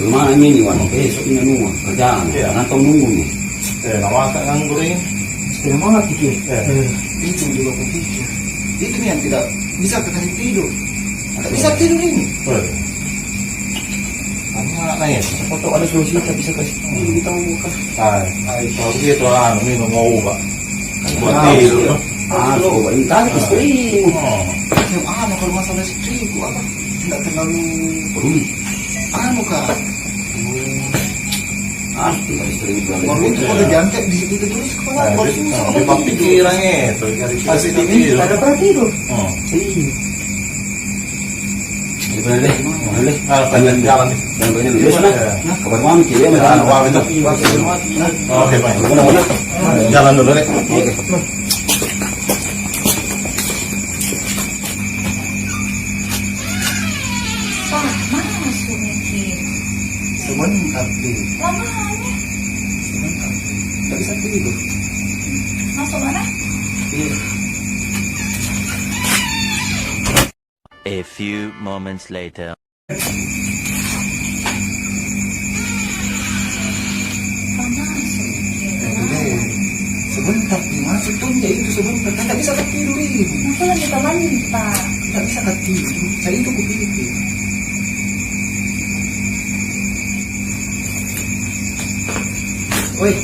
Gimana ini wan? Besok ini nunggu kerjaan. Nantau nunggu nih. Nama tak nganggur ini. Setengah malam tidur. Itu juga aku pikir. Itu nih yang tidak bisa kasih tidur. Tidak bisa tidur ini. Karena nangis. Foto ada solusi kita bisa kasih tahu. Ini kita mau buka. Kalau begitu minum obat. Buat Nah, tidur. Coba ini tadi istri. Yang kalau masalah istriku apa? Tidak terlalu Peduli. kak. Tinggal istri pulang. Kalau itu udah diangkat di situ terus kalau Lebih pikirannya itu. Kasih tidur. Ada pernah tidur. Boleh, boleh. Jalan jalan. Dan begini dulu sana. Kabar mami kiri ya. Oke baik. Jalan dulu deh. Oke. Masuk mikir. sebentar deh. Lamanya. Sebentar. Tidak bisa tidur. Masuk mana? Iya. A few moments later. Sebentar masuk tuh ya itu sebentar. Tidak bisa tidur ini. Aku lagi kabarin Pak. Tidak bisa tidur. Saya itu kupikir. Woi,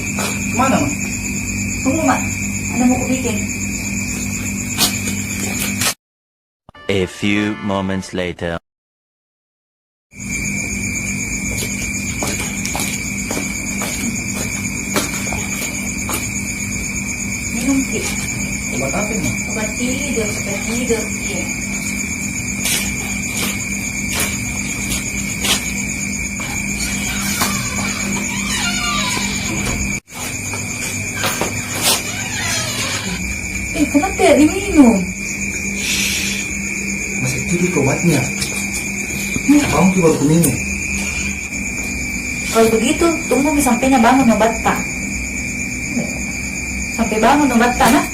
kemana Mak? Tunggu Mak, ada mau kubikin. A few moments later. Minum Ki. Obat apa ini? Obat tidur, supaya tidur Ki. Kenapa ya diminum? Masih tidur ke obatnya. Bangun ki baru minum. Kalau begitu, tunggu sampainya bangun obat tak. Sampai bangun obat tak, nah.